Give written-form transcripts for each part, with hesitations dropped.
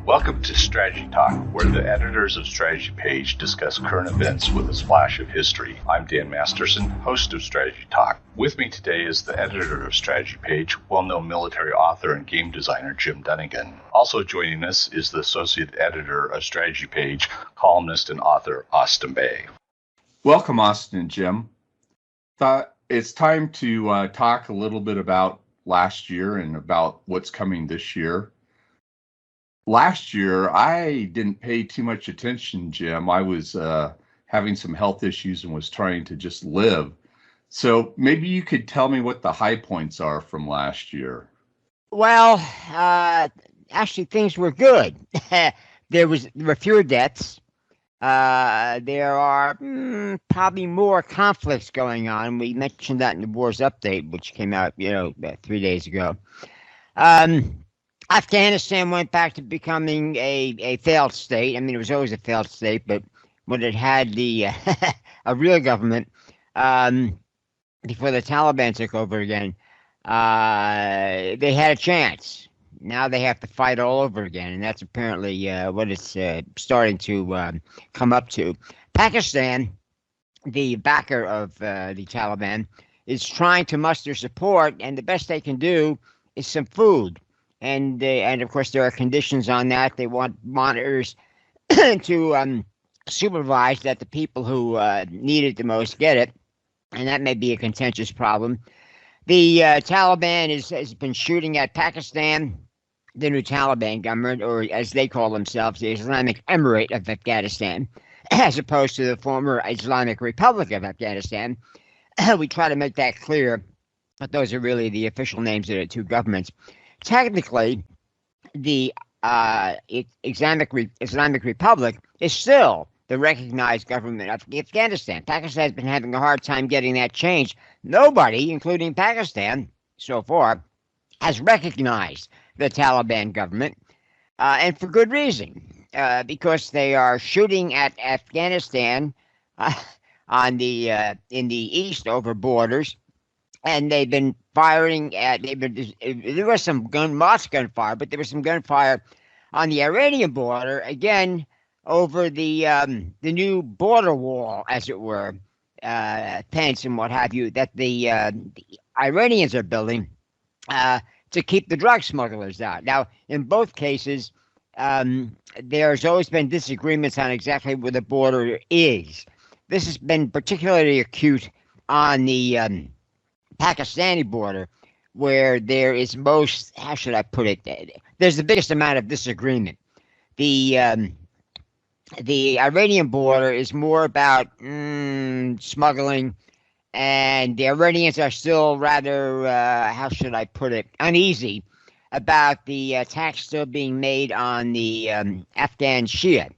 Welcome to Strategy Talk, where the editors of Strategy Page discuss current events with a splash of history. I'm Dan Masterson, host of Strategy Talk. With me today is the editor of Strategy Page, well-known military author and game designer Jim Dunnigan. Also joining us is the associate editor of Strategy Page, columnist and author Austin Bay. Welcome, Austin and Jim. Thought it's time to talk a little bit about last year and about what's coming this year. Last year, I didn't pay too much attention, Jim. I was having some health issues and was trying to just live. So maybe you could tell me what the high points are from last year. Well, actually, things were good. There were fewer deaths. There are probably more conflicts going on. We mentioned that in the Wars Update, which came out, about 3 days ago. Afghanistan went back to becoming a failed state. I mean, it was always a failed state, but when it had a real government, before the Taliban took over again, they had a chance. Now they have to fight all over again, and that's apparently what it's starting to come up to. Pakistan, the backer of the Taliban, is trying to muster support, and the best they can do is some food. And of course, there are conditions on that. They want monitors to supervise that the people who need it the most get it, and that may be a contentious problem. The Taliban has been shooting at Pakistan, the new Taliban government, or as they call themselves, the Islamic Emirate of Afghanistan, as opposed to the former Islamic Republic of Afghanistan. We try to make that clear, but those are really the official names of the two governments. Technically, the Islamic Republic is still the recognized government of Afghanistan. Pakistan has been having a hard time getting that changed. Nobody, including Pakistan, so far, has recognized the Taliban government, and for good reason, because they are shooting at Afghanistan in the east over borders. And they've been firing there was some lots of gunfire, but there was some gunfire on the Iranian border, again, over the new border wall, as it were, fence and what have you, that the Iranians are building to keep the drug smugglers out. Now, in both cases, there's always been disagreements on exactly where the border is. This has been particularly acute on the Pakistani border, where there is most, how should I put it, there's the biggest amount of disagreement. The Iranian border is more about smuggling, and the Iranians are still rather, how should I put it, uneasy about the tax still being made on the Afghan Shia.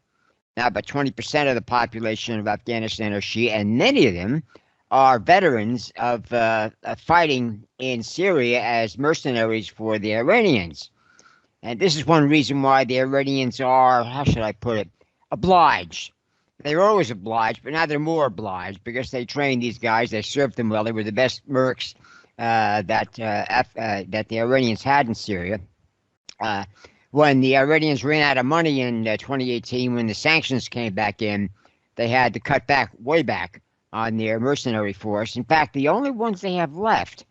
Now, about 20% of the population of Afghanistan are Shia, and many of them are veterans of fighting in Syria as mercenaries for the Iranians. And this is one reason why the Iranians are, how should I put it, obliged. They were always obliged, but now they're more obliged because they trained these guys. They served them well. They were the best mercs that the Iranians had in Syria. When the Iranians ran out of money in 2018, when the sanctions came back in, they had to cut back, way back, on their mercenary force. In fact, the only ones they have left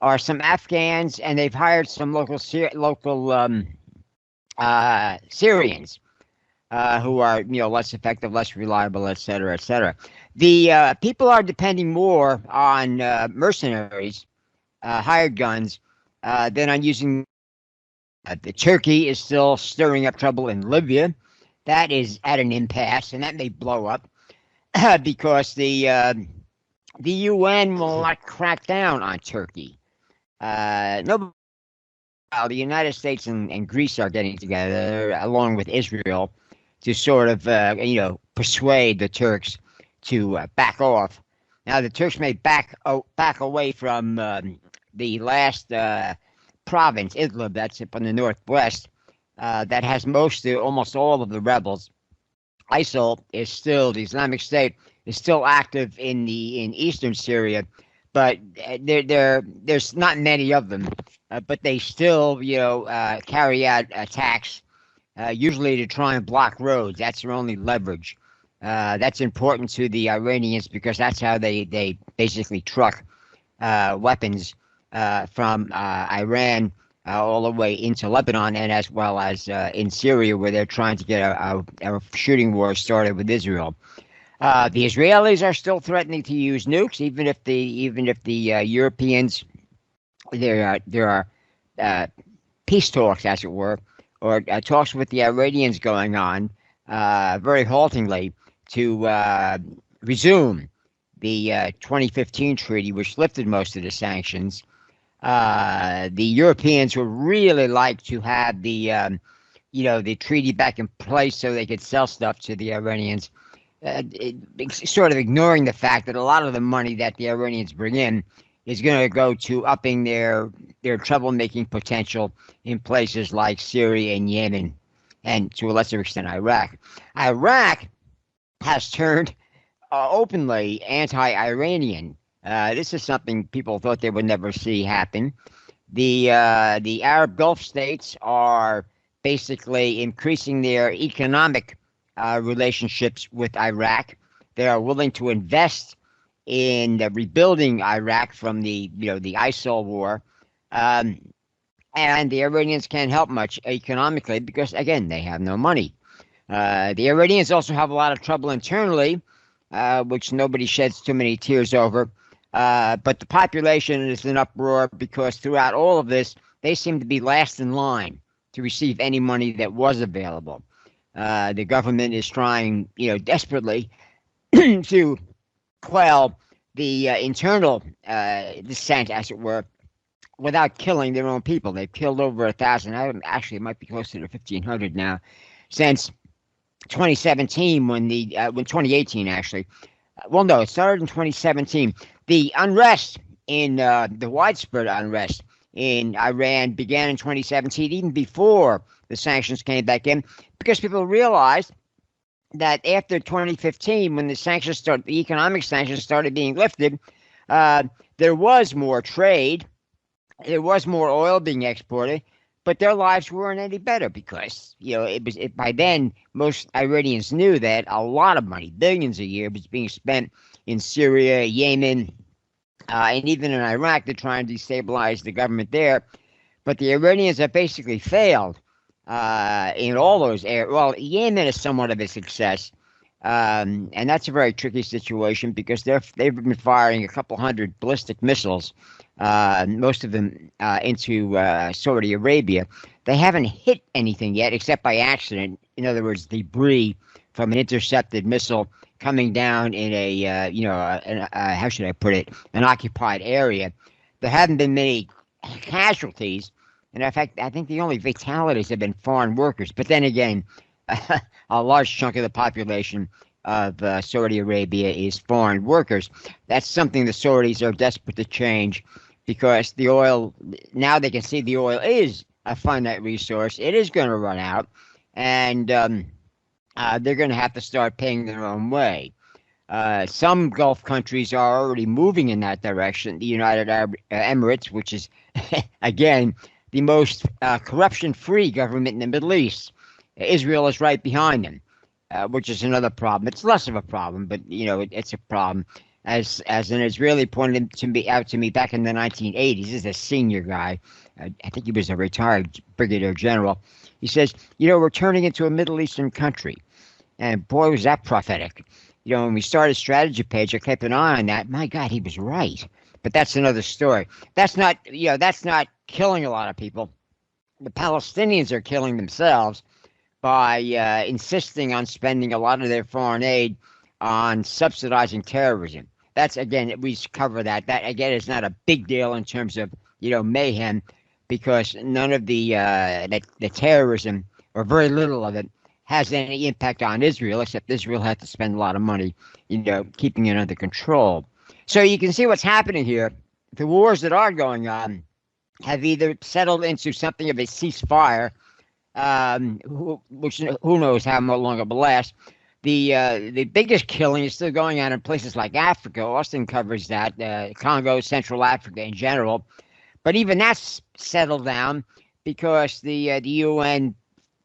are some Afghans, and they've hired some local Syrians who are less effective, less reliable, et cetera, et cetera. The people are depending more on mercenaries, hired guns, than on using. The Turkey is still stirring up trouble in Libya. That is at an impasse, and that may blow up. Because the UN will not crack down on Turkey. The United States and Greece are getting together, along with Israel, to sort of persuade the Turks to back off. Now, the Turks may back away from the last province, Idlib, that's up in the northwest, that has almost all of the rebels. ISIL is still, the Islamic State is still active in eastern Syria, but there's not many of them. but they still, carry out attacks, usually to try and block roads. That's their only leverage. That's important to the Iranians because that's how they basically truck weapons from Iran all the way into Lebanon, and as well as in Syria, where they're trying to get a shooting war started with Israel. The Israelis are still threatening to use nukes, even if the Europeans, there are peace talks, as it were, or talks with the Iranians going on very haltingly to resume the 2015 treaty, which lifted most of the sanctions. The Europeans would really like to have the treaty back in place so they could sell stuff to the Iranians, sort of ignoring the fact that a lot of the money that the Iranians bring in is going to go to upping their troublemaking potential in places like Syria and Yemen, and to a lesser extent Iraq. Iraq has turned openly anti-Iranian. This is something people thought they would never see happen. The Arab Gulf states are basically increasing their economic relationships with Iraq. They are willing to invest in rebuilding Iraq from the ISIL war, and the Iranians can't help much economically because, again, they have no money. The Iranians also have a lot of trouble internally, which nobody sheds too many tears over. But the population is in uproar because throughout all of this, they seem to be last in line to receive any money that was available. The government is trying, desperately to quell the internal dissent, as it were, without killing their own people. They've killed over 1,000. Actually, it might be closer to 1,500 now, since 2017, when 2018 actually. Well, no, it started in 2017. The unrest the widespread unrest in Iran began in 2017, even before the sanctions came back in, because people realized that after 2015, when the economic sanctions started being lifted, there was more trade, there was more oil being exported, but their lives weren't any better because by then most Iranians knew that a lot of money, billions a year, was being spent in Syria, Yemen, and even in Iraq to try and destabilize the government there. But the Iranians have basically failed in all those areas. Well, Yemen is somewhat of a success, and that's a very tricky situation because they've been firing a couple hundred ballistic missiles, most of them into Saudi Arabia. They haven't hit anything yet except by accident. In other words, debris from an intercepted missile coming down in how should I put it, an occupied area. There haven't been many casualties. And in fact, I think the only fatalities have been foreign workers. But then again, a large chunk of the population of Saudi Arabia is foreign workers. That's something the Saudis are desperate to change because the oil, now they can see the oil is a finite resource. It is going to run out, and they're going to have to start paying their own way. Some Gulf countries are already moving in that direction. The United Arab Emirates, which is, again, the most corruption-free government in the Middle East. Israel is right behind them, which is another problem. It's less of a problem, but it's a problem. As an Israeli pointed out to me back in the 1980s, this is a senior guy. I think he was a retired brigadier general. He says, we're turning into a Middle Eastern country. And boy, was that prophetic. When we started Strategy Page, I kept an eye on that. My God, he was right. But that's another story. That's not killing a lot of people. The Palestinians are killing themselves by insisting on spending a lot of their foreign aid on subsidizing terrorism. That's, again, we cover that. That, again, is not a big deal in terms of, mayhem, because none of the terrorism, or very little of it, has any impact on Israel, except Israel had to spend a lot of money, keeping it under control. So you can see what's happening here. The wars that are going on have either settled into something of a ceasefire, which who knows how long it will last. The biggest killing is still going on in places like Africa. Austin covers that, Congo, Central Africa in general. But even that's settled down because the UN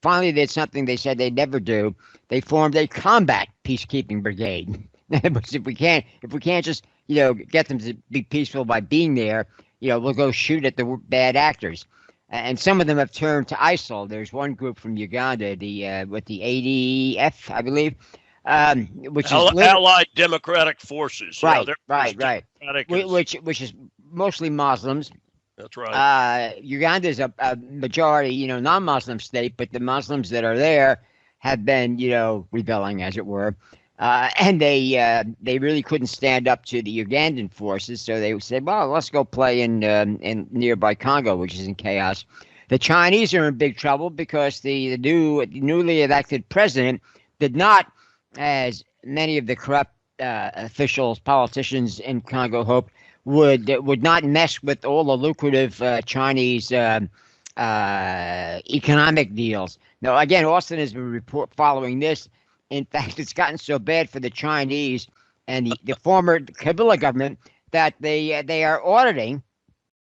finally did something they said they'd never do. They formed a combat peacekeeping brigade. Because if we can't just get them to be peaceful by being there, we'll go shoot at the bad actors. And some of them have turned to ISIL. There's one group from Uganda, the ADF, I believe, which is Allied Democratic Forces. Right, right. Which is mostly Muslims. That's right. Uganda is a majority, non-Muslim state, but the Muslims that are there have been, rebelling, as it were. And they really couldn't stand up to the Ugandan forces, so they said, well, let's go play in nearby Congo, which is in chaos. The Chinese are in big trouble because the newly elected president did not, as many of the corrupt officials, politicians in Congo hoped, would not mess with all the lucrative Chinese economic deals. Now, again, Austin has been following this. In fact, it's gotten so bad for the Chinese and the former Kabila government that they are auditing,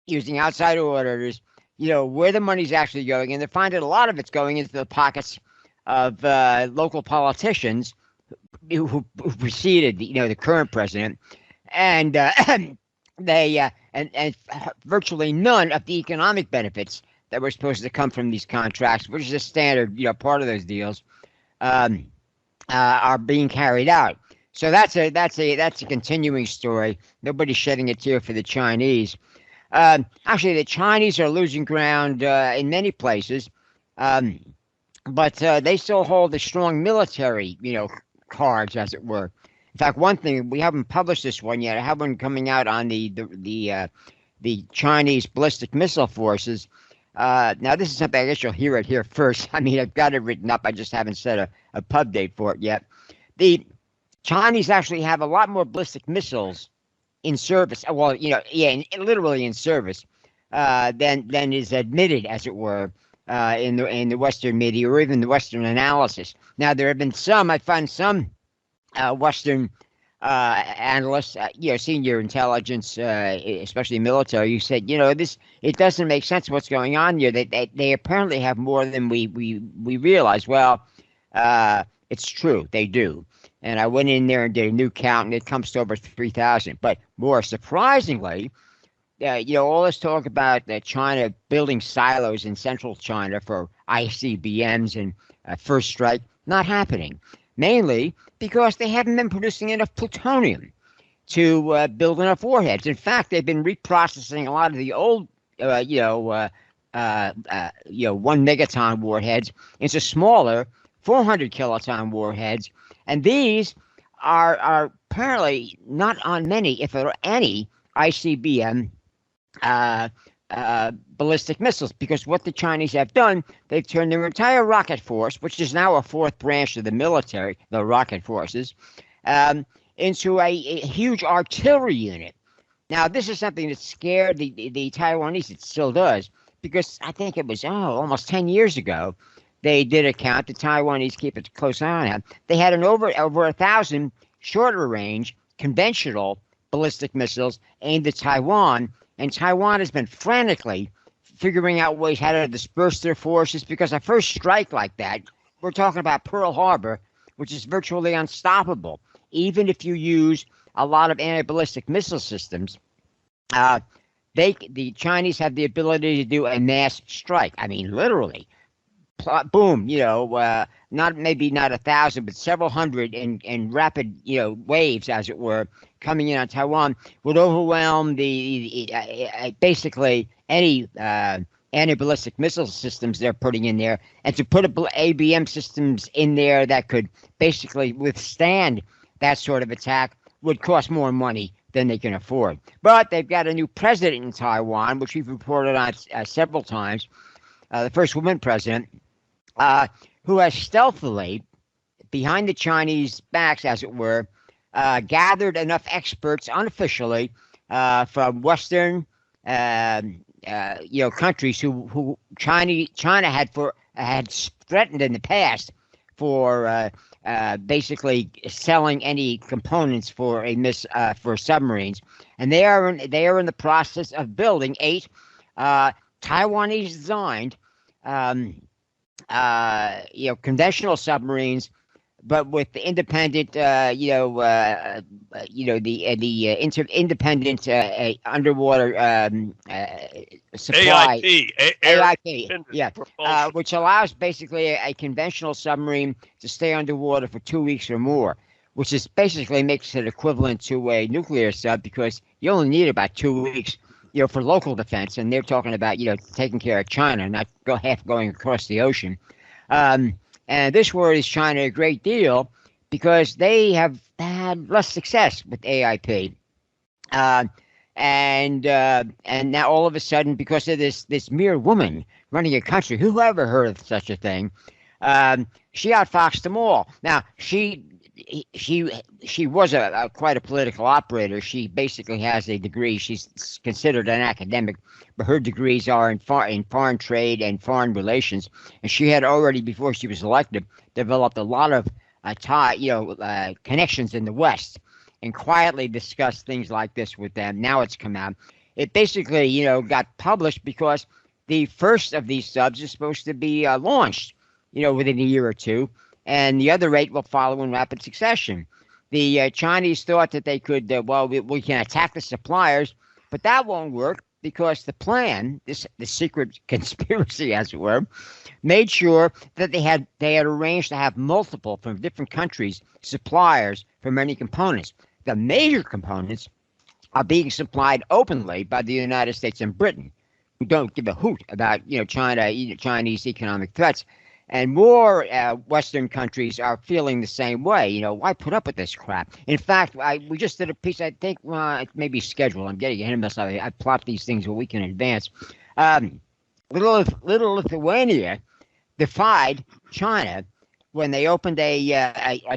using outside auditors, where the money's actually going, and they're finding a lot of it's going into the pockets of local politicians who preceded the current president, and they and virtually none of the economic benefits that were supposed to come from these contracts, which is a standard part of those deals, are being carried out. So that's a continuing story. Nobody's shedding a tear for the Chinese. Actually, the Chinese are losing ground in many places, but they still hold the strong military, cards, as it were. In fact, one thing, we haven't published this one yet. I have one coming out on the Chinese ballistic missile forces. Now, this is something I guess you'll hear it here first. I mean, I've got it written up. I just haven't set a pub date for it yet. The Chinese actually have a lot more ballistic missiles in service. Well, literally in service than is admitted, as it were, in the Western media or even the Western analysis. Now, there have been I find some Western analysts, senior intelligence, especially military, you said, it doesn't make sense what's going on here. They apparently have more than we realize. Well, it's true, they do. And I went in there and did a new count, and it comes to over 3,000. But more surprisingly, all this talk about China building silos in central China for ICBMs and first strike, not happening. Mainly because they haven't been producing enough plutonium to build enough warheads. In fact, they've been reprocessing a lot of the old, 1 megaton warheads into smaller 400 kiloton warheads, and these are apparently not on many, if there are any, ICBM ballistic missiles, because what the Chinese have done, they've turned their entire rocket force, which is now a fourth branch of the military, the rocket forces, into a huge artillery unit. Now, this is something that scared the Taiwanese. It still does, because I think it was almost 10 years ago, they did a count. The Taiwanese keep a close eye on it. They had over 1,000 shorter range conventional ballistic missiles aimed at Taiwan, and Taiwan has been frantically figuring out ways how to disperse their forces, because a first strike like that, we're talking about Pearl Harbor, which is virtually unstoppable. Even if you use a lot of anti-ballistic missile systems, the Chinese have the ability to do a mass strike. I mean, literally. Boom, not 1,000, but several hundred in rapid, waves, as it were, coming in on Taiwan would overwhelm basically any anti-ballistic missile systems they're putting in there, and to put ABM systems in there that could basically withstand that sort of attack would cost more money than they can afford. But they've got a new president in Taiwan, which we've reported on several times, the first woman president, who has stealthily, behind the Chinese backs, as it were, gathered enough experts unofficially from Western, countries who China had threatened in the past for basically selling any components for submarines, and they are in the process of building 8 Taiwanese designed, conventional submarines, but with the independent, independent underwater supply. AIP, yeah, which allows basically a conventional submarine to stay underwater for 2 weeks or more, which is basically makes it equivalent to a nuclear sub, because you only need about 2 weeks, for local defense, and they're talking about, taking care of China, not going across the ocean. And this worries China a great deal because they have had less success with AIP. And now all of a sudden, because of this mere woman running a country, who ever heard of such a thing? She outfoxed them all. Now she was quite a political operator. She basically has a degree. She's considered an academic, but her degrees are in foreign trade and foreign relations. And she had already, before she was elected, developed a lot of connections in the West, and quietly discussed things like this with them. Now it's come out. It basically, got published because the first of these subs is supposed to be launched, within a year or two, and the other 8 will follow in rapid succession. The Chinese thought that they could, we can attack the suppliers, but that won't work because the plan, the secret conspiracy, as it were, made sure that they had arranged to have multiple from different countries suppliers for many components. The major components are being supplied openly by the United States and Britain, who don't give a hoot about Chinese economic threats. And more Western countries are feeling the same way. Why put up with this crap? In fact, we just did a piece, I think, it may be scheduled. I'm getting ahead of myself. I plot these things a week in advance. Little Lithuania defied China when they opened a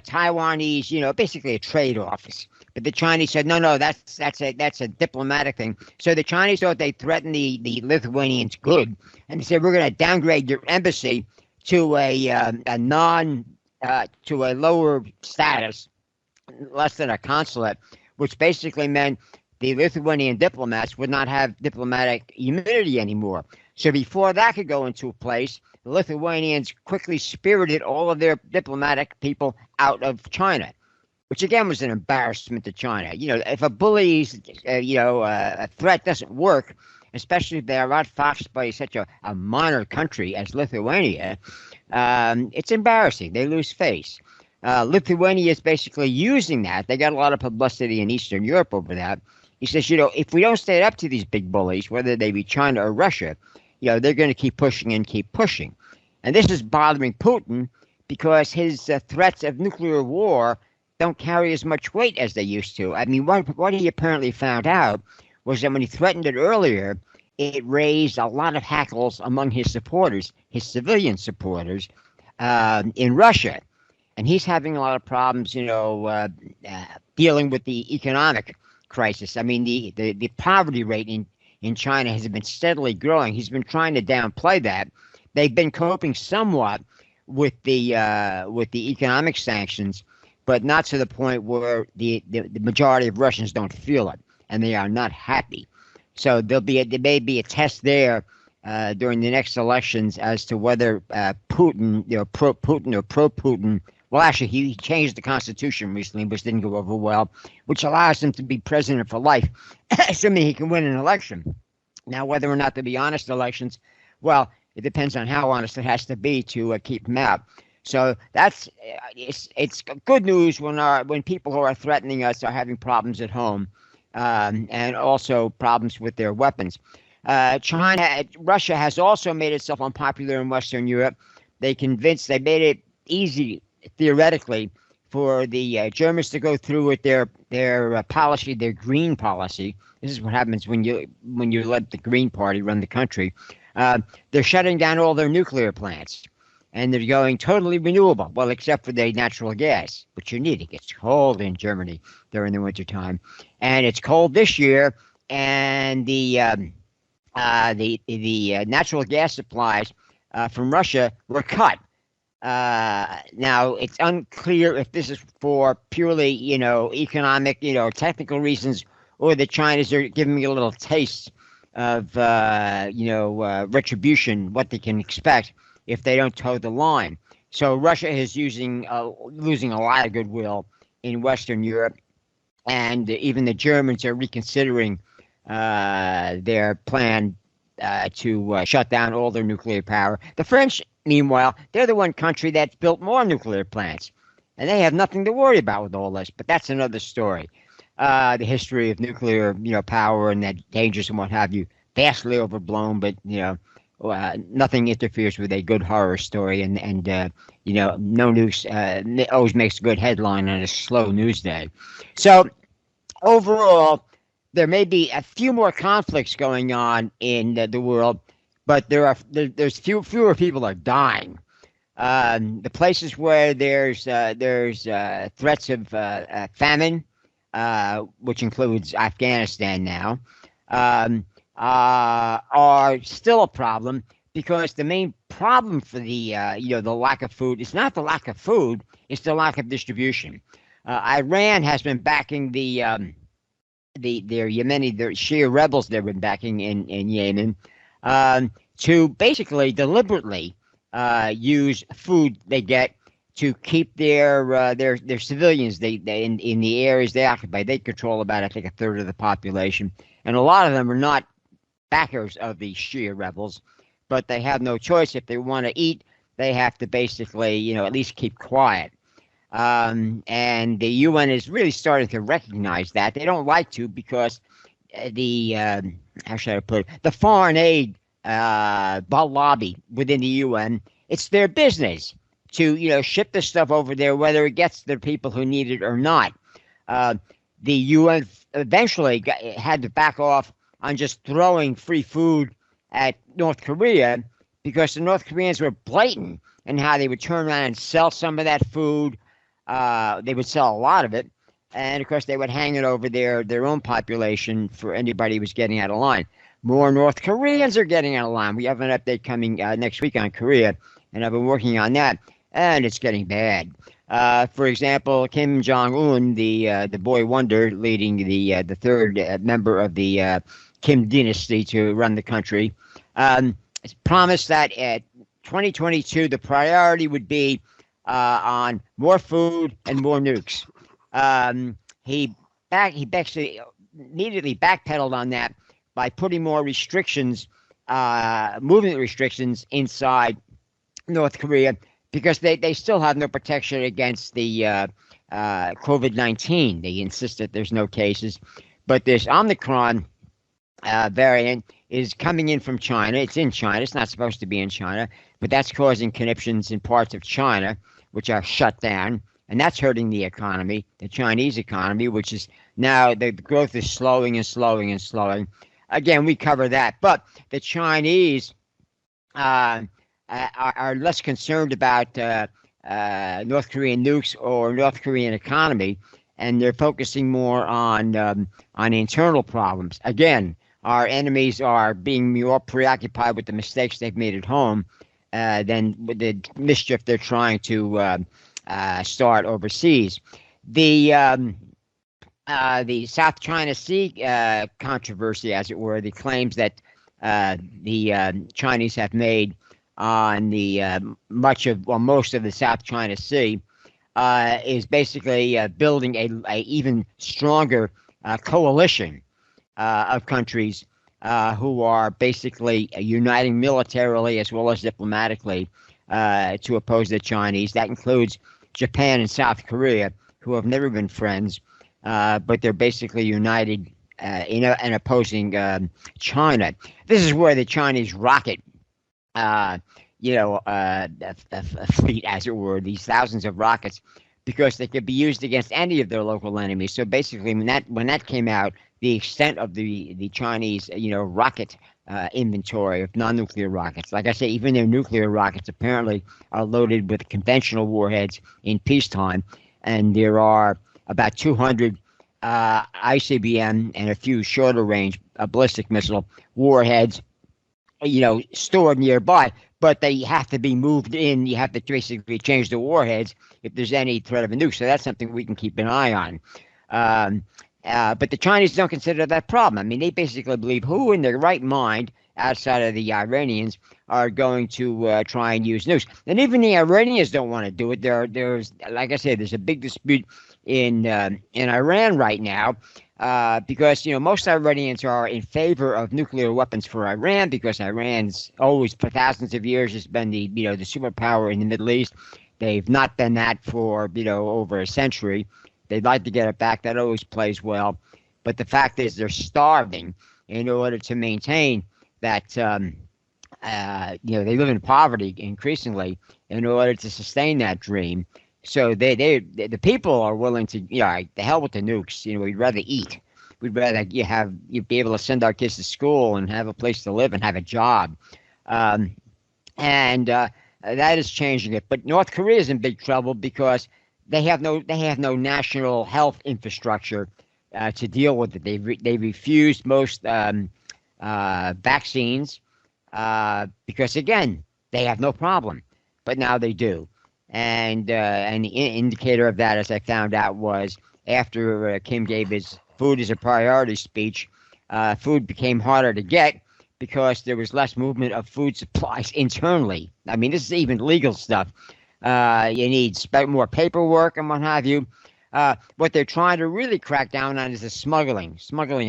Taiwanese, basically a trade office. But the Chinese said, no, that's a diplomatic thing. So the Chinese thought they threatened the Lithuanians good, and they said, we're going to downgrade your embassy to a lower status, less than a consulate, which basically meant the Lithuanian diplomats would not have diplomatic immunity anymore. So before that could go into place, the Lithuanians quickly spirited all of their diplomatic people out of China, which again was an embarrassment to China. If a bully's, a threat doesn't work, especially if they are outfoxed by such a minor country as Lithuania, it's embarrassing. They lose face. Lithuania is basically using that. They got a lot of publicity in Eastern Europe over that. He says, if we don't stand up to these big bullies, whether they be China or Russia, they're going to keep pushing and keep pushing. And this is bothering Putin because his threats of nuclear war don't carry as much weight as they used to. I mean, what he apparently found out was that when he threatened it earlier, it raised a lot of hackles among his supporters, his civilian supporters, in Russia. And he's having a lot of problems, dealing with the economic crisis. I mean, the poverty rate in China has been steadily growing. He's been trying to downplay that. They've been coping somewhat with the economic sanctions, but not to the point where the majority of Russians don't feel it, and they are not happy. So there may be a test there during the next elections as to whether Putin, pro-Putin or pro-Putin. Well, actually, he changed the Constitution recently, which didn't go over well, which allows him to be president for life, assuming he can win an election. Now, whether or not to be honest elections, well, it depends on how honest it has to be to keep him out. So that's it's good news when people who are threatening us are having problems at home, and also problems with their weapons. Russia has also made itself unpopular in Western Europe. They made it easy, theoretically, for the Germans to go through with their policy, their green policy. This is what happens when you let the Green Party run the country. They're shutting down all their nuclear plants, and they're going totally renewable. Well, except for the natural gas, which you need. It gets cold in Germany during the wintertime, and it's cold this year. And the natural gas supplies from Russia were cut. Now it's unclear if this is for purely, economic, technical reasons, or the Chinese are giving me a little taste of retribution, what they can expect if they don't toe the line. So Russia is losing a lot of goodwill in Western Europe, and even the Germans are reconsidering their plan to shut down all their nuclear power. The French, meanwhile, they're the one country that's built more nuclear plants, and they have nothing to worry about with all this. But that's another story. The history of nuclear, power and that dangers and what have you, vastly overblown. But nothing interferes with a good horror story, and no news always makes a good headline on a slow news day. So overall, there may be a few more conflicts going on in the world, but there's fewer people are dying. The places where there's threats of famine, which includes Afghanistan now, are still a problem, because the main problem for the lack of food is not the lack of food, it's the lack of distribution. Iran has been backing their Shia rebels they've been backing in Yemen to basically deliberately use food they get to keep their civilians in the areas they occupy. They control about, I think, a third of the population, and a lot of them are not backers of the Shia rebels, but they have no choice. If they want to eat, they have to basically at least keep quiet. And the UN is really starting to recognize that. They don't like to, because how should I put it, the foreign aid lobby within the UN, it's their business to ship the stuff over there, whether it gets to the people who need it or not. The UN eventually had to back off on just throwing free food at North Korea, because the North Koreans were blatant in how they would turn around and sell some of that food. They would sell a lot of it, and of course they would hang it over their own population for anybody who was getting out of line. More North Koreans are getting out of line. We have an update coming next week on Korea, and I've been working on that, and it's getting bad. For example, Kim Jong-un, the boy wonder leading the third member of the Kim dynasty to run the country, promised that at 2022 the priority would be on more food and more nukes. He actually immediately backpedaled on that by putting more restrictions, movement restrictions inside North Korea, because they still have no protection against the COVID-19. They insist that there's no cases, but this Omicron variant is coming in from China. It's in China. It's not supposed to be in China, but that's causing conniptions in parts of China, which are shut down, and that's hurting the economy, the Chinese economy, which is now the growth is slowing and slowing and slowing. Again, we cover that, but the Chinese are less concerned about North Korean nukes or North Korean economy, and they're focusing more on internal problems. Again, our enemies are being more preoccupied with the mistakes they've made at home than with the mischief they're trying to start overseas. The South China Sea controversy, as it were, the claims that the Chinese have made on the most of the South China Sea, is basically building a even stronger coalition of countries who are basically uniting militarily as well as diplomatically to oppose the Chinese. That includes Japan and South Korea, who have never been friends, but they're basically united in opposing China. This is where the Chinese rocket, fleet, as it were, these thousands of rockets, because they could be used against any of their local enemies. So basically, when that came out, the extent of the Chinese, rocket inventory of non-nuclear rockets. Like I say, even their nuclear rockets apparently are loaded with conventional warheads in peacetime, and there are about 200 ICBM and a few shorter range ballistic missile warheads, stored nearby. But they have to be moved in. You have to basically change the warheads if there's any threat of a nuke. So that's something we can keep an eye on. But the Chinese don't consider that a problem. I mean, they basically believe who in their right mind, outside of the Iranians, are going to try and use nukes. And even the Iranians don't want to do it. There's, like I said, there's a big dispute in Iran right now. Because most Iranians are in favor of nuclear weapons for Iran, because Iran's always for thousands of years has been the the superpower in the Middle East. They've not been that for over a century. They'd like to get it back. That always plays well. But the fact is they're starving in order to maintain that. They live in poverty increasingly in order to sustain that dream. So the people are willing to, the hell with the nukes. We'd rather eat. We'd rather you'd be able to send our kids to school and have a place to live and have a job. And that is changing it. But North Korea is in big trouble because they have no national health infrastructure to deal with it. They refused most vaccines because, again, they have no problem. But now they do. And the indicator of that, as I found out, was after Kim gave his food is a priority speech, food became harder to get because there was less movement of food supplies internally. I mean, this is even legal stuff. You need more paperwork and what have you. What they're trying to really crack down on is the smuggling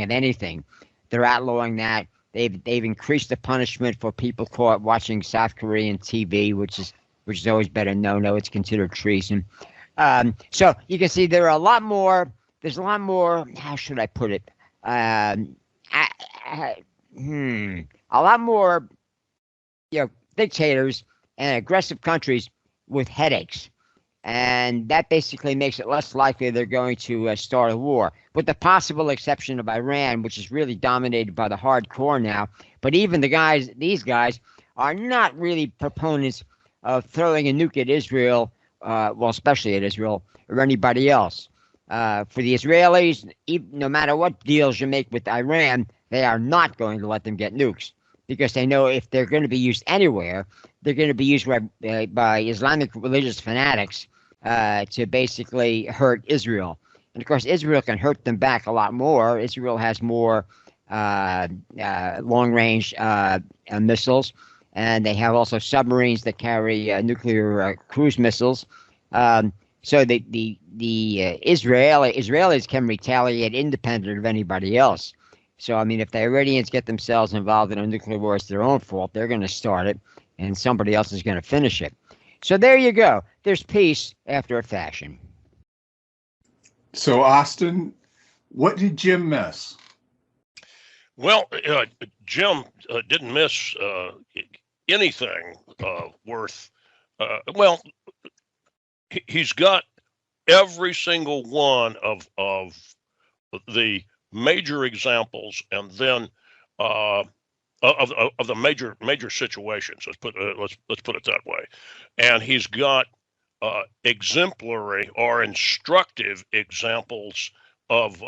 of anything. They're outlawing that. They've increased the punishment for people caught watching South Korean TV, which is always better. No, it's considered treason. So you can see there's a lot more. How should I put it? A lot more, dictators and aggressive countries with headaches, and that basically makes it less likely they're going to start a war, with the possible exception of Iran, which is really dominated by the hardcore now. But even these guys are not really proponents of throwing a nuke at Israel, especially at Israel or anybody else. For the Israelis, no matter what deals you make with Iran, they are not going to let them get nukes, because they know if they're going to be used anywhere, they're going to be used by Islamic religious fanatics to basically hurt Israel. And of course, Israel can hurt them back a lot more. Israel has more long-range missiles, and they have also submarines that carry nuclear cruise missiles. So the Israelis can retaliate independent of anybody else. So, I mean, if the Iranians get themselves involved in a nuclear war, it's their own fault. They're going to start it, and somebody else is going to finish it. So there you go. There's peace after a fashion. So, Austin, what did Jim miss? Well, Jim didn't miss anything worth. He's got every single one of the major examples, and then of the major situations. Let's put it that way. And he's got exemplary or instructive examples of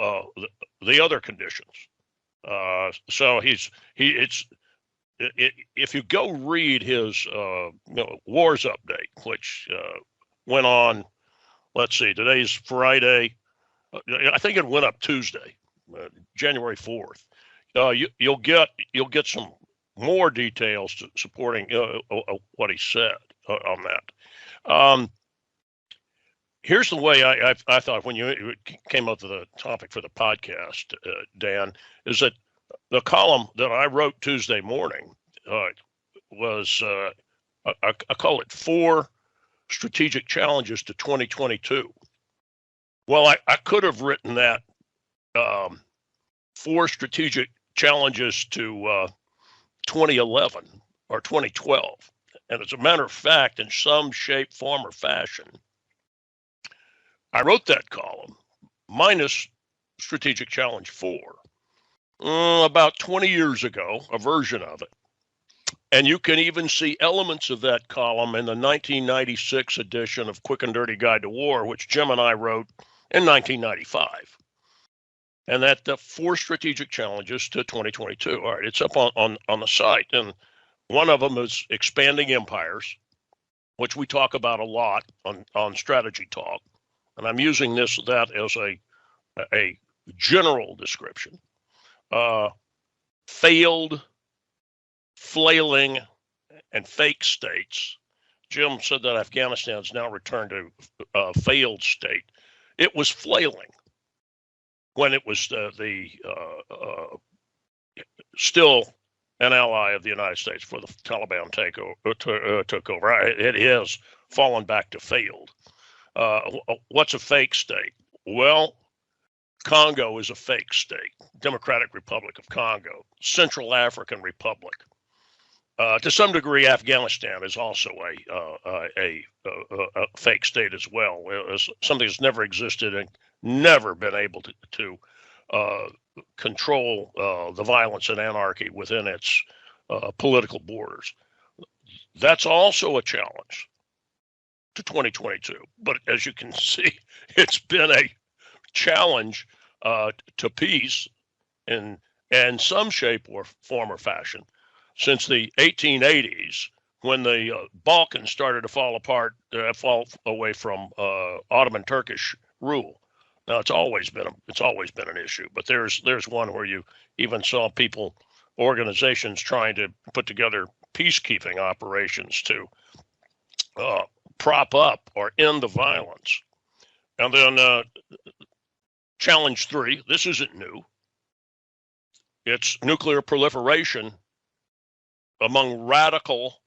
the other conditions. So if you go read his wars update, which went on, let's see, today's Friday. I think it went up Tuesday, January 4th. You'll get some more details supporting what he said on that. Here's the way I thought when you came up with the topic for the podcast, Dan, is that the column that I wrote Tuesday morning was I call it 4 strategic challenges to 2022. Well, I could have written that 4 strategic challenges to 2011 or 2012. And as a matter of fact, in some shape, form, or fashion, I wrote that column minus strategic challenge 4 about 20 years ago, a version of it. And you can even see elements of that column in the 1996 edition of Quick and Dirty Guide to War, which Jim and I wrote in 1995. And that the 4 strategic challenges to 2022. All right, it's up on the site. And one of them is expanding empires, which we talk about a lot on Strategy Talk. And I'm using that as a general description. Failed, flailing, and fake states. Jim said that Afghanistan's now returned to a failed state. It was flailing when it was still an ally of the United States before the Taliban took over. It has fallen back to failed. What's a fake state? Well, Congo is a fake state. Democratic Republic of Congo, Central African Republic. To some degree, Afghanistan is also a fake state as well. It's something that's never existed and never been able to control the violence and anarchy within its political borders. That's also a challenge to 2022. But as you can see, it's been a challenge to peace in some shape or form or fashion since the 1880s, when the Balkans started to fall away from Ottoman Turkish rule. Now it's always been an issue, but there's one where you even saw organizations trying to put together peacekeeping operations to prop up or end the violence. And then Challenge 3, this isn't new. It's nuclear proliferation among radical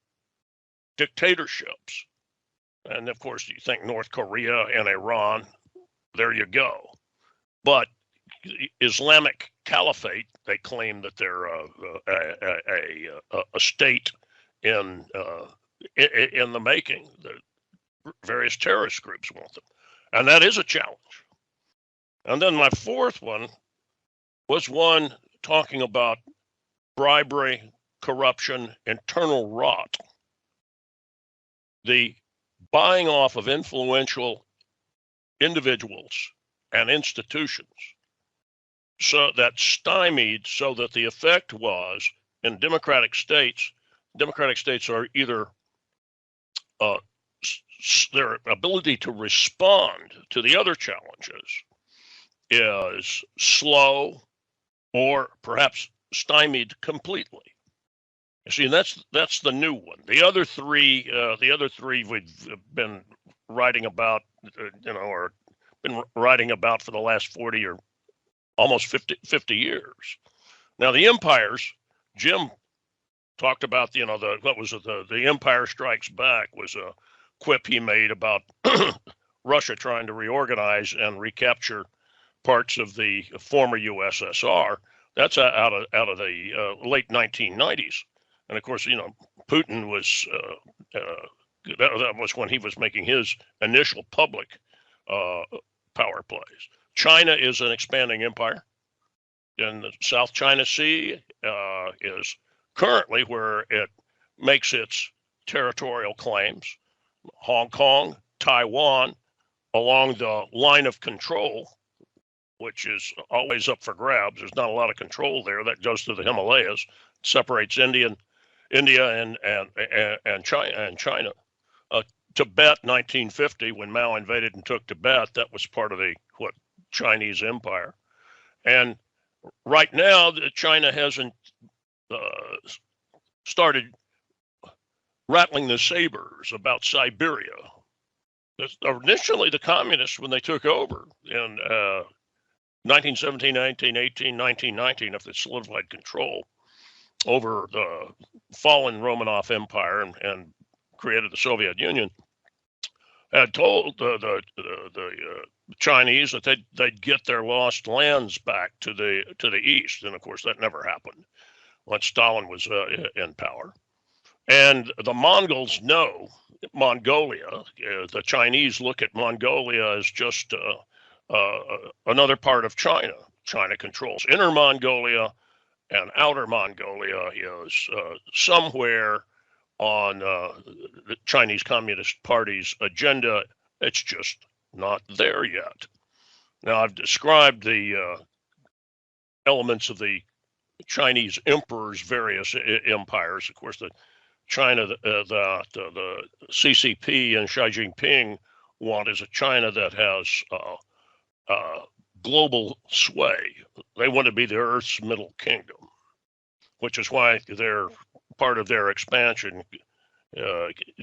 dictatorships. And of course, you think North Korea and Iran, there you go. But Islamic Caliphate, they claim that they're a state in the making. The various terrorist groups want them. And that is a challenge. And then my fourth one was one talking about bribery, corruption, internal rot. The buying off of influential individuals and institutions so that stymied, so that the effect was in democratic states are either their ability to respond to the other challenges is slow or perhaps stymied completely. You see, that's the new one. The other three we've been writing about, or been writing about for the last 40 or almost 50 years. Now the empires, Jim talked about, the Empire Strikes Back was a quip he made about Russia trying to reorganize and recapture parts of the former USSR. That's out of the late 1990s. And of course, Putin was that was when he was making his initial public power plays. China is an expanding empire, and the South China Sea is currently where it makes its territorial claims. Hong Kong, Taiwan, along the line of control, which is always up for grabs. There's not a lot of control there. That goes to the Himalayas, separates India and China. Tibet, 1950, when Mao invaded and took Tibet, that was part of the Chinese Empire. And right now, China hasn't started rattling the sabers about Siberia. Initially, the communists, when they took over in 1917, 1918, 1919, after they solidified control over the fallen Romanov Empire and created the Soviet Union, had told the Chinese that they'd get their lost lands back to the east, and of course that never happened once Stalin was in power. And the Mongols know Mongolia. The Chinese look at Mongolia as just another part of China. China controls Inner Mongolia, and Outer Mongolia is somewhere on the Chinese Communist Party's agenda. It's just not there yet. Now, I've described the elements of the Chinese emperor's various empires. Of course, the China that the CCP and Xi Jinping want is a China that has global sway. They want to be the Earth's middle kingdom, which is why they're part of their expansion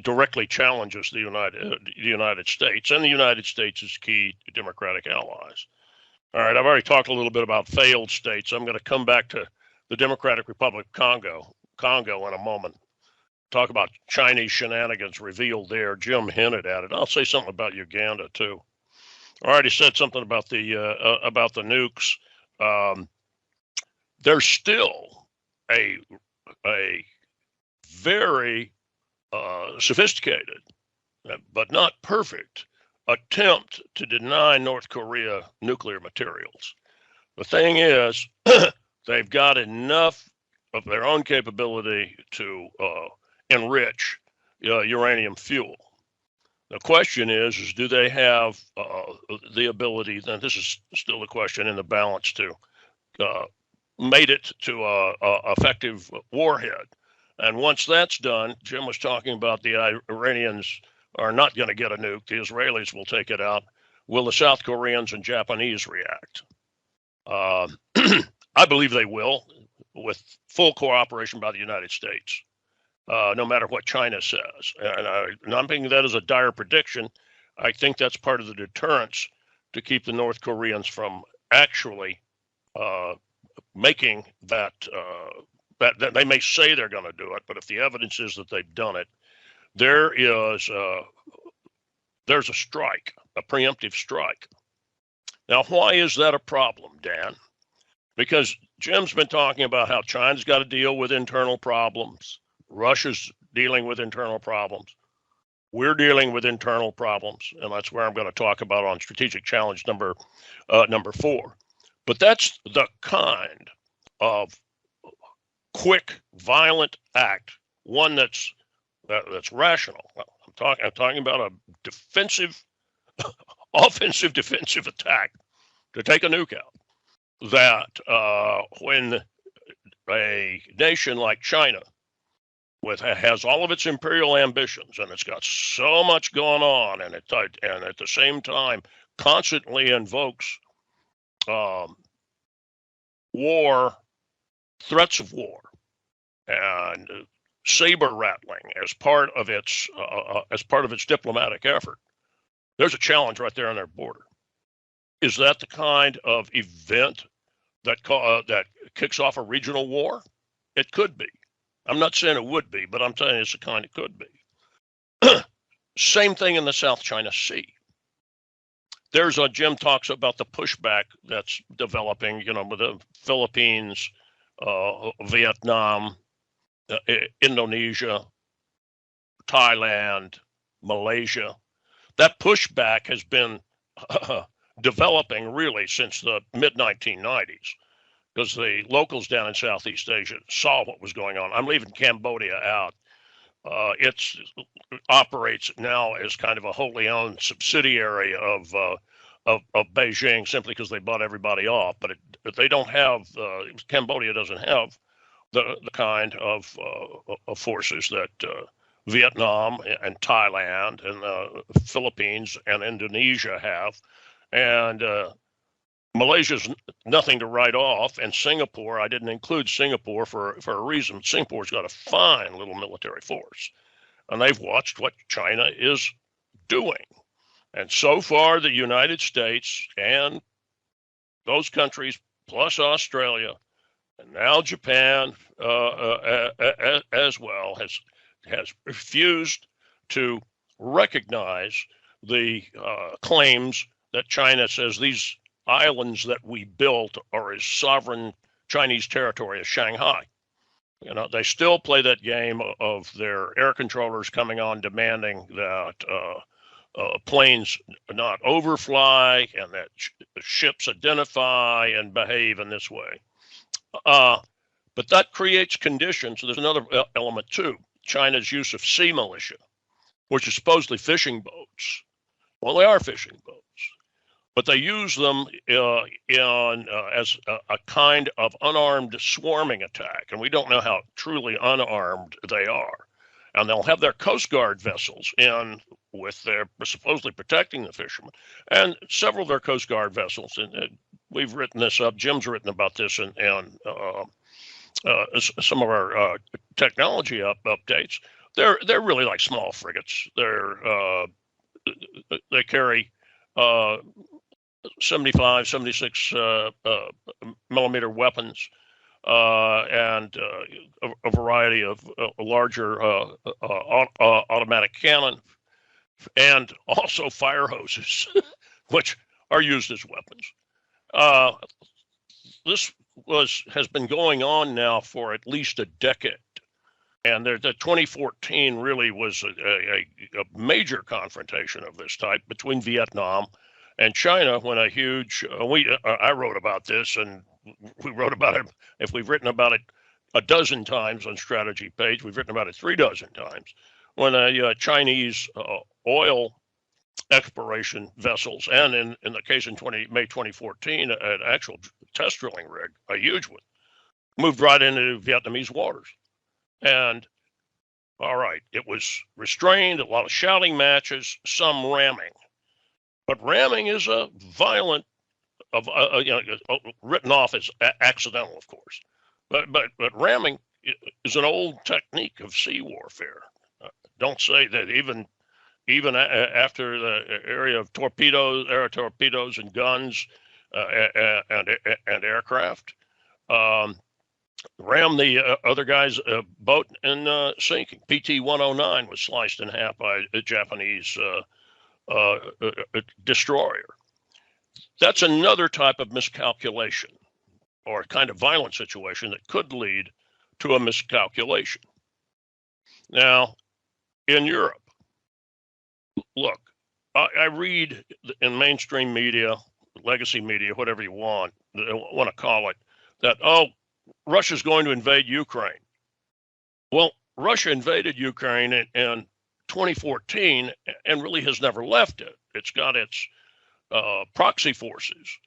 directly challenges the United States and the United States' key democratic allies. All right, I've already talked a little bit about failed states. I'm going to come back to the Democratic Republic of Congo in a moment. Talk about Chinese shenanigans revealed there. Jim hinted at it. I'll say something about Uganda too. I already said something about the nukes. There's still a very sophisticated, but not perfect, attempt to deny North Korea nuclear materials. The thing is, they've got enough of their own capability to enrich uranium fuel. The question is do they have the ability, and this is still a question in the balance, to mate it to a effective warhead? And once that's done, Jim was talking about the Iranians are not going to get a nuke. The Israelis will take it out. Will the South Koreans and Japanese react? I believe they will, with full cooperation by the United States, no matter what China says. And I'm not thinking that is a dire prediction. I think that's part of the deterrence to keep the North Koreans from actually making that. That they may say they're going to do it, but if the evidence is that they've done it, there's a strike, a preemptive strike. Now, why is that a problem, Dan? Because Jim's been talking about how China's got to deal with internal problems. Russia's dealing with internal problems. We're dealing with internal problems, and that's where I'm going to talk about on strategic challenge number 4. But that's the kind of quick, violent act, one that's rational. I'm talking about a defensive, offensive, defensive attack to take a nuke out. That when a nation like China has all of its imperial ambitions and it's got so much going on, and at the same time constantly invokes war, threats of war, and saber rattling as part of its diplomatic effort, there's a challenge right there on their border. Is that the kind of event that kicks off a regional war? It could be. I'm not saying it would be, but I'm telling you it's the kind it could be. Same thing in the South China Sea. Jim talks about the pushback that's developing, with the Philippines, Vietnam, Indonesia, Thailand, Malaysia. That pushback has been developing really since the mid-1990s, because the locals down in Southeast Asia saw what was going on. I'm leaving Cambodia out. It operates now as kind of a wholly owned subsidiary of Beijing, simply because they bought everybody off. But they don't have, Cambodia doesn't have the kind of forces that Vietnam and Thailand and the Philippines and Indonesia have. And Malaysia's nothing to write off. And Singapore, I didn't include Singapore for a reason. Singapore's got a fine little military force. And they've watched what China is doing. And so far, the United States and those countries, plus Australia, and now Japan as well, has refused to recognize the claims that China says these islands that we built are as sovereign Chinese territory as Shanghai. They still play that game of their air controllers coming on demanding that planes not overfly and that ships identify and behave in this way. But that creates conditions. There's another element too. China's use of sea militia, which are supposedly fishing boats. Well, they are fishing boats, but they use them as a kind of unarmed swarming attack. And we don't know how truly unarmed they are. And they'll have their Coast Guard vessels in with their supposedly protecting the fishermen. And several of their Coast Guard vessels, and we've written this up. Jim's written about this and some of our technology updates. They're really like small frigates. They carry 75, 76 millimeter weapons and a variety of larger automatic cannon, and also fire hoses, which are used as weapons. This has been going on now for at least a decade. And the 2014 really was a major confrontation of this type between Vietnam and China, when a huge I wrote about this, and we wrote about it. If we've written about it a dozen times on Strategy Page, we've written about it 3 dozen times. When a Chinese oil exploration vessels, and in the case in May 2014, an actual test drilling rig, a huge one, moved right into Vietnamese waters. And all right, it was restrained, a lot of shouting matches, some ramming. But ramming is a violent, written off as accidental, of course. But ramming is an old technique of sea warfare. Don't say that even after the area of air torpedoes and guns and aircraft. Ram the other guy's boat in sinking. PT-109 was sliced in half by a Japanese destroyer. That's another type of miscalculation, or a kind of violent situation that could lead to a miscalculation. Now, in Europe, look, I read in mainstream media, legacy media, whatever you want to call it, that, Russia's going to invade Ukraine. Well, Russia invaded Ukraine in 2014 and really has never left it. It's got its proxy forces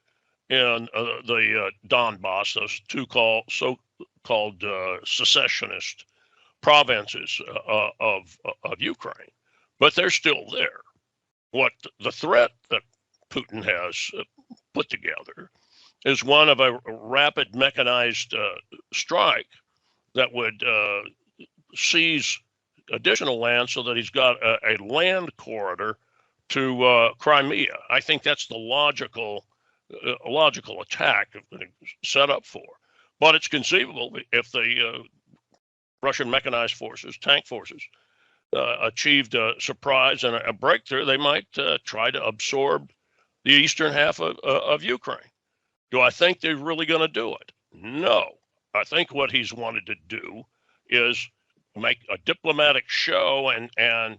in the Donbass, those two so-called secessionist provinces of Ukraine, but they're still there. What the threat that Putin has put together is one of a rapid mechanized strike that would seize additional land so that he's got a land corridor to Crimea. I think that's the logical attack set up for. But it's conceivable if the Russian mechanized forces, tank forces, achieved a surprise and a breakthrough, they might try to absorb the eastern half of Ukraine. Do I think they're really going to do it? No. I think what he's wanted to do is make a diplomatic show and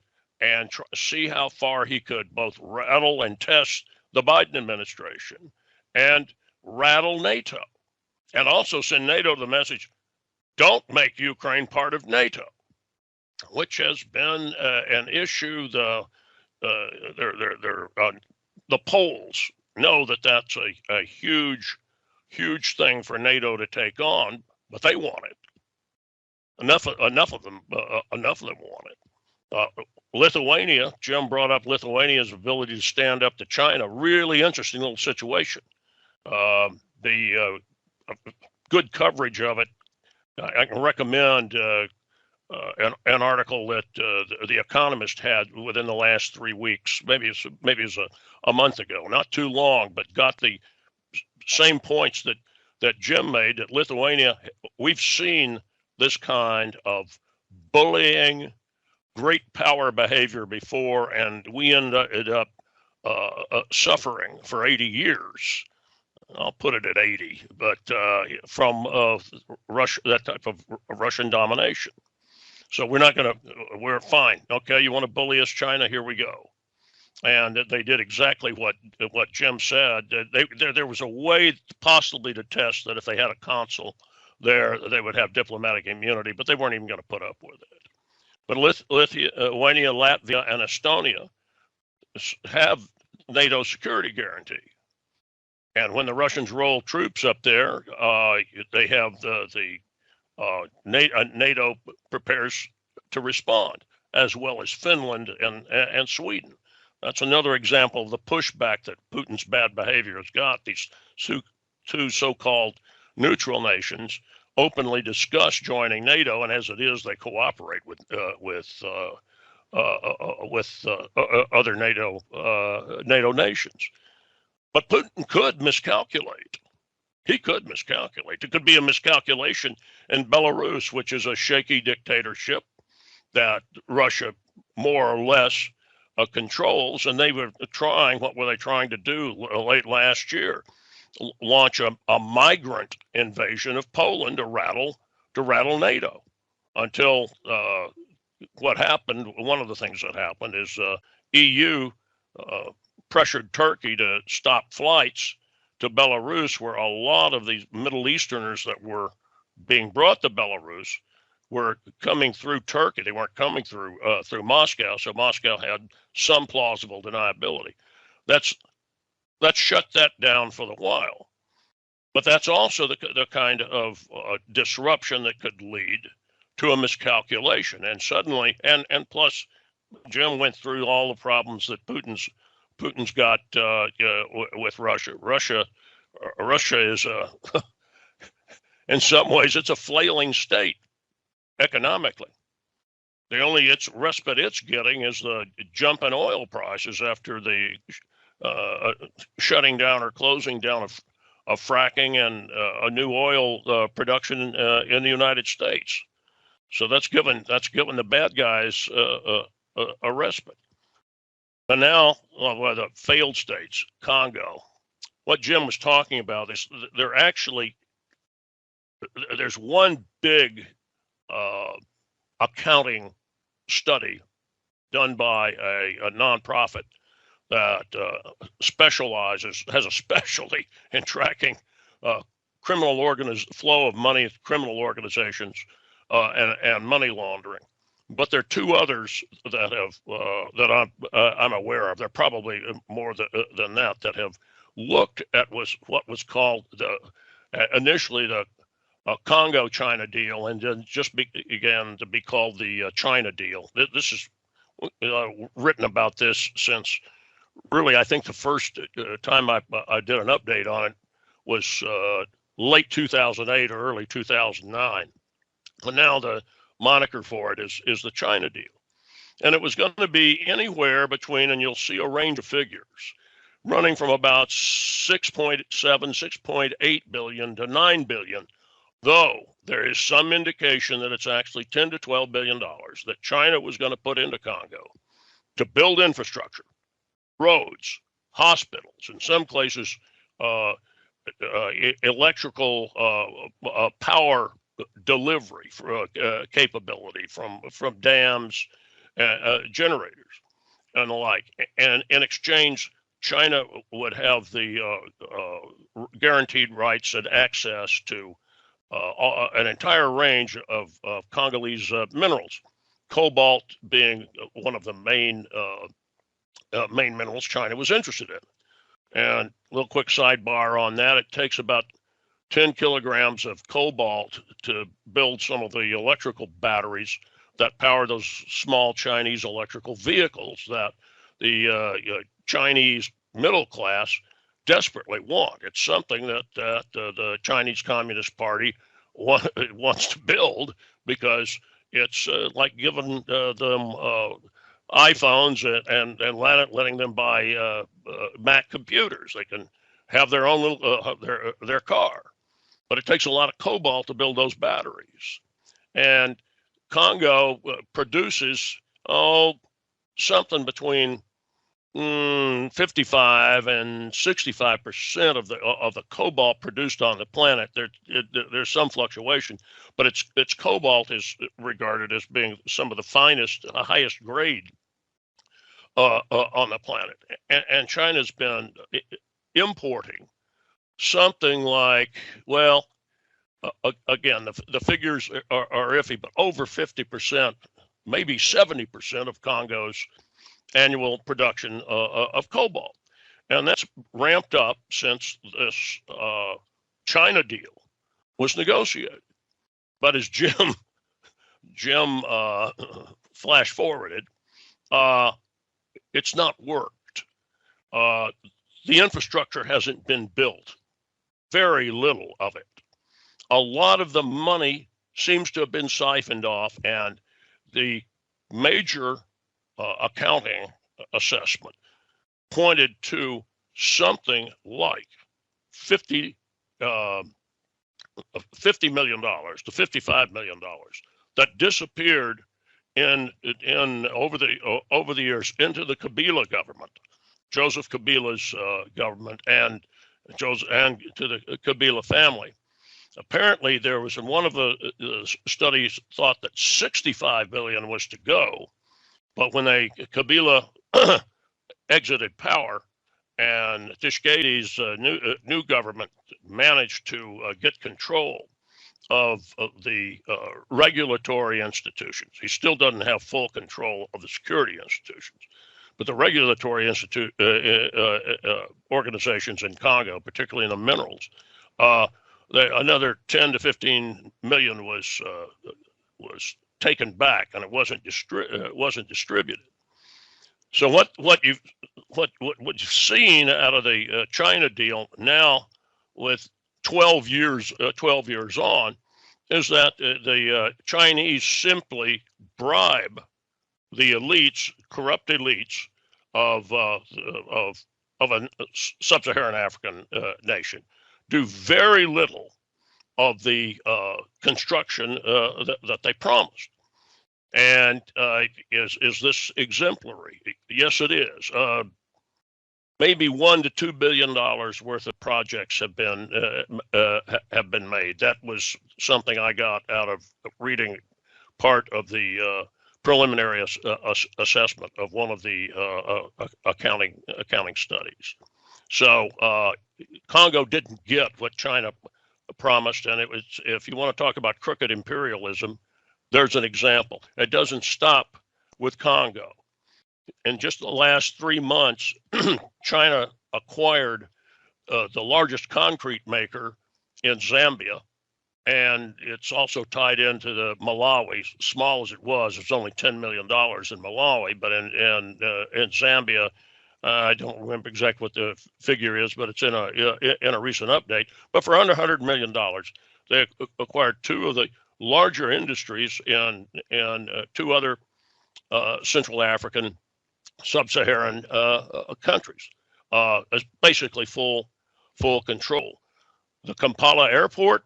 see how far he could both rattle and test the Biden administration and rattle NATO, and also send NATO the message, don't make Ukraine part of NATO, which has been an issue. The Poles know that that's a huge thing for NATO to take on, but they want it. Enough of them want it. Lithuania, Jim brought up Lithuania's ability to stand up to China. Really interesting little situation. The good coverage of it. I can recommend an article that the Economist had within the last 3 weeks. Maybe it's a month ago, not too long, but got the same points that Jim made. That Lithuania, we've seen this kind of bullying, great power behavior before, and we ended up suffering for 80 years. I'll put it at 80, but from Russia, that type of Russian domination. So we're fine. Okay, you want to bully us, China? Here we go. And they did exactly what Jim said. There was a way possibly to test that if they had a consul there, they would have diplomatic immunity, but they weren't even going to put up with it. But Lithuania, Latvia, and Estonia have NATO security guarantee. And when the Russians roll troops up there, they have NATO prepares to respond, as well as Finland and Sweden. That's another example of the pushback that Putin's bad behavior has got. These two so-called neutral nations openly discuss joining NATO, and as it is, they cooperate with other NATO nations. But Putin could miscalculate. He could miscalculate. It could be a miscalculation in Belarus, which is a shaky dictatorship that Russia more or less controls. And they were trying, what were they trying to do late last year? Launch a migrant invasion of Poland to rattle NATO. Until what happened, one of the things that happened is EU pressured Turkey to stop flights to Belarus, where a lot of these Middle Easterners that were being brought to Belarus were coming through Turkey. They weren't coming through Moscow, so Moscow had some plausible deniability. That's shut that down for the while. But that's also the kind of disruption that could lead to a miscalculation. And suddenly, and plus, Jim went through all the problems that Putin's got with Russia. Russia is in some ways, it's a flailing state economically. The only respite it's getting is the jump in oil prices after the shutting down or closing down of fracking and a new oil production in the United States. So that's given the bad guys a respite. And now, the failed states, Congo, what Jim was talking about is there's one big accounting study done by a nonprofit that has a specialty in tracking flow of money, criminal organizations, and money laundering. But there are two others that have that I'm aware of. There are probably more than that have looked at what was called initially the Congo-China deal, and then just began to be called the China deal. This is written about this since really, I think the first time I did an update on it was late 2008 or early 2009. But now the moniker for it is the China deal. And it was going to be anywhere between, and you'll see a range of figures, running from about 6.7, 6.8 billion to 9 billion, though there is some indication that it's actually 10 to 12 billion dollars that China was going to put into Congo to build infrastructure, roads, hospitals, in some places electrical power delivery for capability from dams, generators, and the like. And in exchange, China would have the guaranteed rights and access to an entire range of Congolese minerals, cobalt being one of the main minerals China was interested in. And a little quick sidebar on that, it takes about 10 kilograms of cobalt to build some of the electrical batteries that power those small Chinese electrical vehicles that the Chinese middle class desperately want. It's something that the Chinese Communist Party wants to build because it's like giving them iPhones and letting them buy Mac computers. They can have their own little their car, but it takes a lot of cobalt to build those batteries. And Congo produces something between 55 and 65% of the cobalt produced on the planet. There's some fluctuation, but its cobalt is regarded as being some of the finest, highest grade on the planet. And China's been importing something like, well, again, the figures are iffy, but over 50%, maybe 70% of Congo's annual production of cobalt. And that's ramped up since this China deal was negotiated. But as Jim flash forwarded, it's not worked. The infrastructure hasn't been built very little of it. A lot of the money seems to have been siphoned off, and the major accounting assessment pointed to something like $50 million to $55 million that disappeared in over the years into the Kabila government, Joseph Kabila's government, and to the Kabila family. Apparently, there was in one of the studies thought that 65 billion was to go, but when Kabila exited power and Tshisekedi's new government managed to get control of the regulatory institutions. He still doesn't have full control of the security institutions, but the regulatory organizations in Congo, particularly in the minerals, another 10 to 15 million was taken back, and it wasn't distributed. So what you've seen out of the China deal now, with 12 years on, is that the Chinese simply bribe the elites, corrupt elites of a sub-Saharan African nation, do very little of the construction that they promised. And is this exemplary? Yes, it is. Maybe $1 to $2 billion worth of projects have been made. That was something I got out of reading part of the preliminary assessment of one of the accounting studies. So Congo didn't get what China promised, and it was, if you want to talk about crooked imperialism, there's an example. It doesn't stop with Congo. In just the last 3 months, China acquired the largest concrete maker in Zambia, and it's also tied into the Malawi. Small as it was, it's only $10 million in Malawi, but in Zambia, I don't remember exactly what the figure is, but it's in a recent update. But for under $100 million, they acquired two of the larger industries in two other Central African, sub-Saharan countries. It's basically full control. The Kampala airport,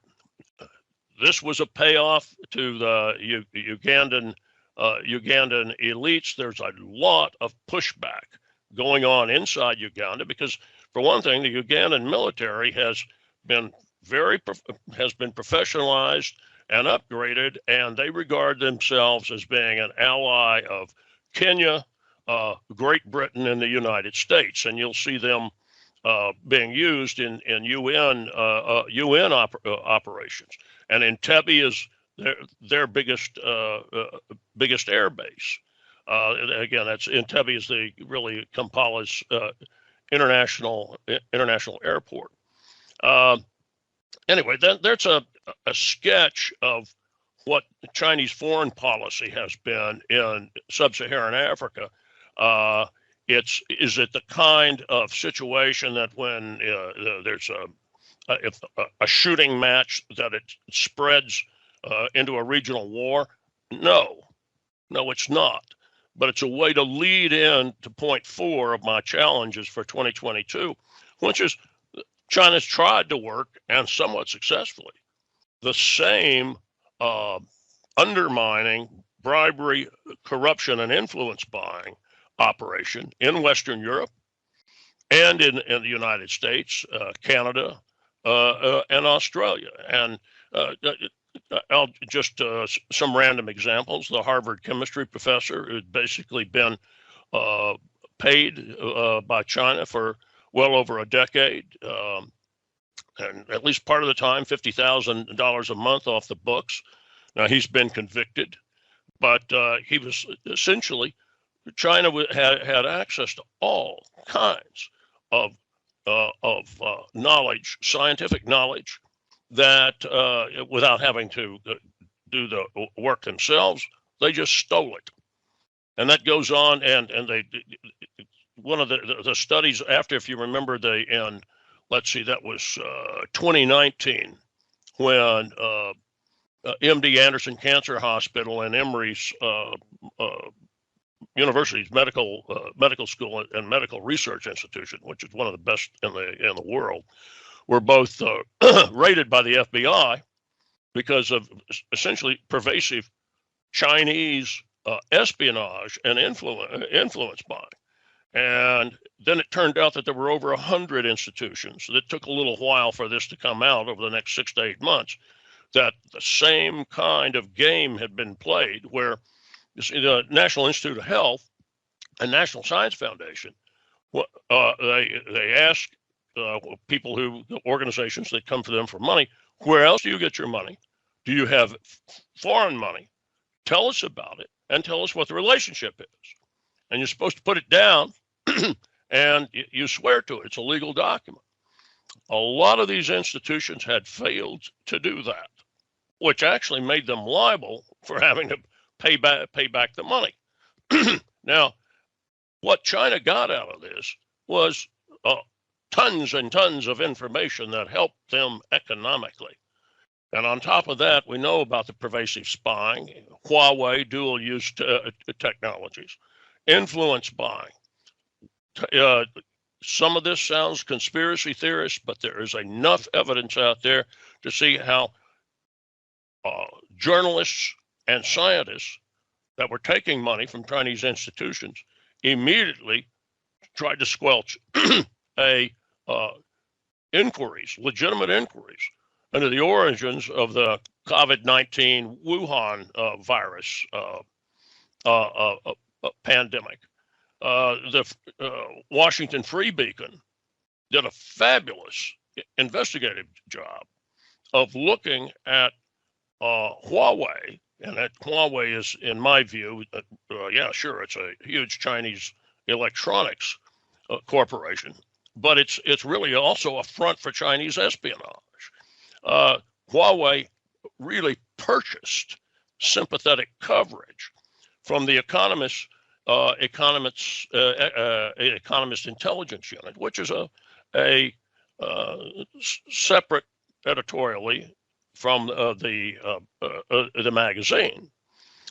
this was a payoff to the Ugandan elites. There's a lot of pushback going on inside Uganda because, for one thing, the Ugandan military has been professionalized and upgraded, and they regard themselves as being an ally of Kenya, Great Britain, and the United States, and you'll see them being used in UN operations. And Entebbe is their biggest air base. Again, that's Entebbe is really Kampala's international airport. Anyway, there's a sketch of what Chinese foreign policy has been in sub-Saharan Africa. Is it the kind of situation that when there's a shooting match that it spreads into a regional war? No, it's not. But it's a way to lead in to point 4 of my challenges for 2022, which is China's tried to work, and somewhat successfully, the same undermining, bribery, corruption, and influence buying operation in Western Europe and in the United States, Canada, and Australia. And I'll just some random examples. The Harvard chemistry professor who's basically been paid by China for well over a decade, and at least part of the time, $50,000 a month off the books. Now, he's been convicted, but he was essentially, China had access to all kinds of knowledge, scientific knowledge, that without having to do the work themselves, they just stole it. And that goes on, and they, one of the studies after, if you remember, in let's see, that was 2019 when MD Anderson Cancer Hospital and Emory's University's medical school and medical research institution, which is one of the best in the world, were both raided by the FBI because of essentially pervasive Chinese espionage and influence buying. And then it turned out that there were over 100 institutions. It took a little while for this to come out over the next 6 to 8 months, that the same kind of game had been played, where you see the National Institute of Health and National Science Foundation, they ask people organizations that come to them for money, where else do you get your money? Do you have foreign money? Tell us about it and tell us what the relationship is. And you're supposed to put it down and you swear to it. It's a legal document. A lot of these institutions had failed to do that, which actually made them liable for having to pay back the money. Now, what China got out of this was tons and tons of information that helped them economically. And on top of that, we know about the pervasive spying, Huawei dual-use technologies, influence buying. Some of this sounds conspiracy theorist, but there is enough evidence out there to see how journalists and scientists that were taking money from Chinese institutions immediately tried to squelch legitimate inquiries into the origins of the COVID-19 Wuhan virus pandemic. The Washington Free Beacon did a fabulous investigative job of looking at Huawei, and that Huawei is, in my view, it's a huge Chinese electronics corporation, but it's really also a front for Chinese espionage. Huawei really purchased sympathetic coverage from the Economist Intelligence Unit, which is a separate editorially from the magazine,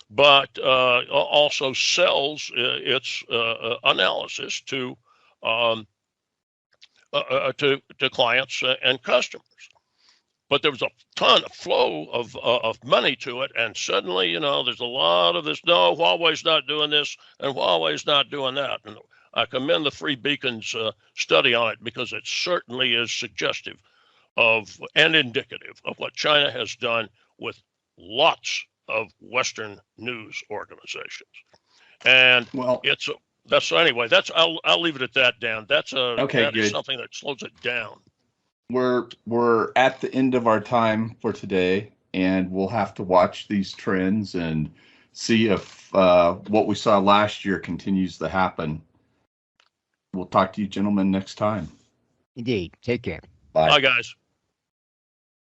but also sells its analysis to clients and customers. But there was a ton of flow of money to it, and suddenly, there's a lot of this. No, Huawei's not doing this, and Huawei's not doing that. And I commend the Free Beacon's study on it, because it certainly is suggestive of and indicative of what China has done with lots of Western news organizations. And I'll leave it at that, Dan. That is something that slows it down. We're at the end of our time for today, and we'll have to watch these trends and see if what we saw last year continues to happen. We'll talk to you gentlemen next time. Indeed. Take care. Bye. Bye, guys.